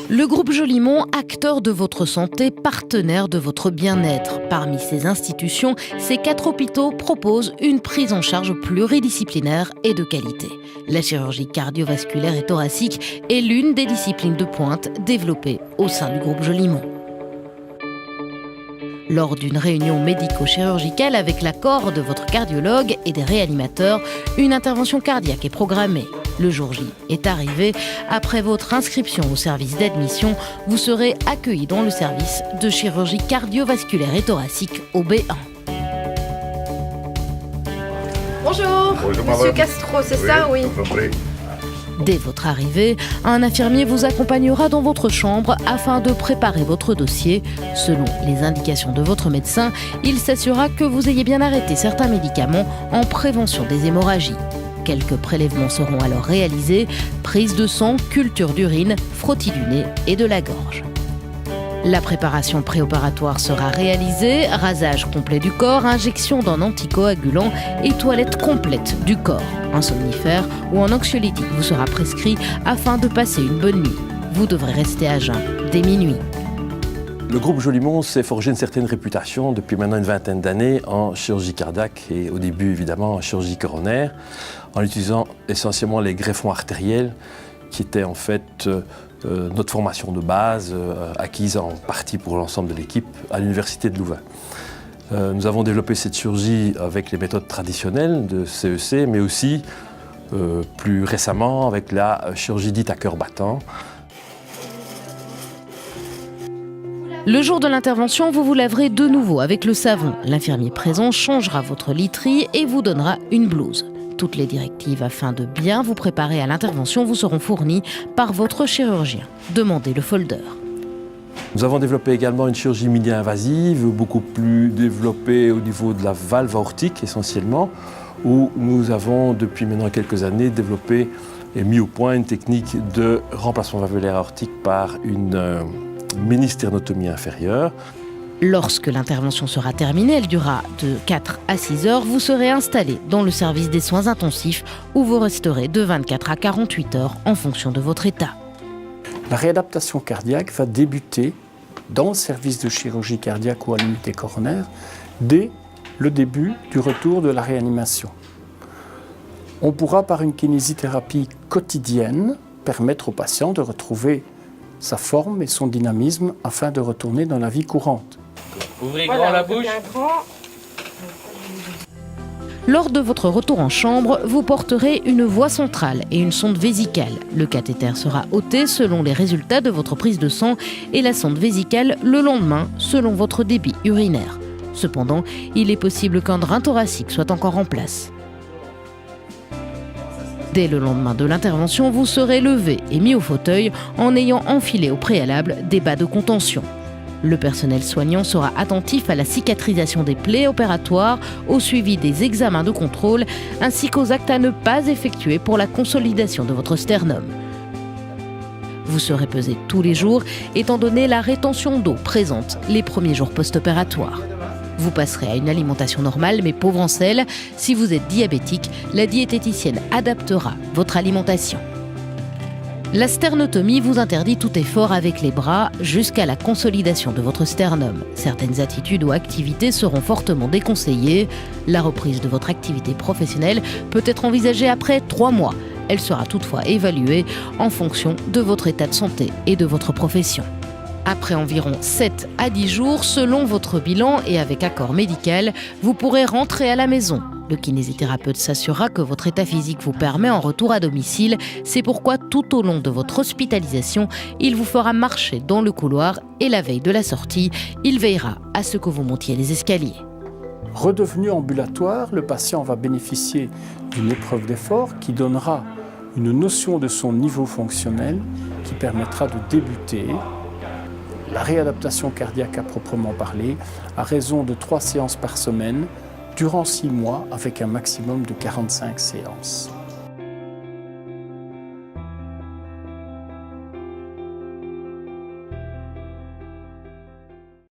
Le groupe Jolimont, acteur de votre santé, partenaire de votre bien-être. Parmi ces institutions, ces 4 hôpitaux proposent une prise en charge pluridisciplinaire et de qualité. La chirurgie cardiovasculaire et thoracique est l'une des disciplines de pointe développées au sein du groupe Jolimont. Lors d'une réunion médico-chirurgicale avec l'accord de votre cardiologue et des réanimateurs, une intervention cardiaque est programmée. Le jour J est arrivé. Après votre inscription au service d'admission, vous serez accueilli dans le service de chirurgie cardiovasculaire et thoracique au B1. Bonjour, Monsieur Castro, c'est ça, oui. Dès votre arrivée, un infirmier vous accompagnera dans votre chambre afin de préparer votre dossier. Selon les indications de votre médecin, il s'assurera que vous ayez bien arrêté certains médicaments en prévention des hémorragies. Quelques prélèvements seront alors réalisés, prise de sang, culture d'urine, frottis du nez et de la gorge. La préparation préopératoire sera réalisée, rasage complet du corps, injection d'un anticoagulant et toilette complète du corps. Un somnifère ou un anxiolytique vous sera prescrit afin de passer une bonne nuit. Vous devrez rester à jeun dès minuit. Le groupe Jolimont s'est forgé une certaine réputation depuis maintenant une vingtaine d'années en chirurgie cardiaque et au début évidemment en chirurgie coronaire, en utilisant essentiellement les greffons artériels qui étaient en fait notre formation de base acquise en partie pour l'ensemble de l'équipe à l'université de Louvain. Nous avons développé cette chirurgie avec les méthodes traditionnelles de CEC, mais aussi plus récemment avec la chirurgie dite à cœur battant. Le jour de l'intervention, vous vous laverez de nouveau avec le savon. L'infirmier présent changera votre literie et vous donnera une blouse. Toutes les directives afin de bien vous préparer à l'intervention vous seront fournies par votre chirurgien. Demandez le folder. Nous avons développé également une chirurgie mini-invasive, beaucoup plus développée au niveau de la valve aortique essentiellement, où nous avons depuis maintenant quelques années développé et mis au point une technique de remplacement valvulaire aortique par une mini-sternotomie inférieure. Lorsque l'intervention sera terminée, elle durera de 4 à 6 heures, vous serez installé dans le service des soins intensifs où vous resterez de 24 à 48 heures en fonction de votre état. La réadaptation cardiaque va débuter dans le service de chirurgie cardiaque ou à l'unité coronaire dès le début du retour de la réanimation. On pourra par une kinésithérapie quotidienne permettre au patient de retrouver sa forme et son dynamisme afin de retourner dans la vie courante. Ouvrez grand la bouche. Lors de votre retour en chambre, vous porterez une voie centrale et une sonde vésicale. Le cathéter sera ôté selon les résultats de votre prise de sang et la sonde vésicale le lendemain selon votre débit urinaire. Cependant, il est possible qu'un drain thoracique soit encore en place. Dès le lendemain de l'intervention, vous serez levé et mis au fauteuil en ayant enfilé au préalable des bas de contention. Le personnel soignant sera attentif à la cicatrisation des plaies opératoires, au suivi des examens de contrôle, ainsi qu'aux actes à ne pas effectuer pour la consolidation de votre sternum. Vous serez pesé tous les jours, étant donné la rétention d'eau présente les premiers jours post-opératoires. Vous passerez à une alimentation normale mais pauvre en sel. Si vous êtes diabétique, la diététicienne adaptera votre alimentation. La sternotomie vous interdit tout effort avec les bras jusqu'à la consolidation de votre sternum. Certaines attitudes ou activités seront fortement déconseillées. La reprise de votre activité professionnelle peut être envisagée après 3 mois. Elle sera toutefois évaluée en fonction de votre état de santé et de votre profession. Après environ 7 à 10 jours, selon votre bilan et avec accord médical, vous pourrez rentrer à la maison. Le kinésithérapeute s'assurera que votre état physique vous permet un retour à domicile. C'est pourquoi tout au long de votre hospitalisation, il vous fera marcher dans le couloir et la veille de la sortie, il veillera à ce que vous montiez les escaliers. Redevenu ambulatoire, le patient va bénéficier d'une épreuve d'effort qui donnera une notion de son niveau fonctionnel qui permettra de débuter la réadaptation cardiaque à proprement parler, à raison de 3 séances par semaine, durant 6 mois, avec un maximum de 45 séances.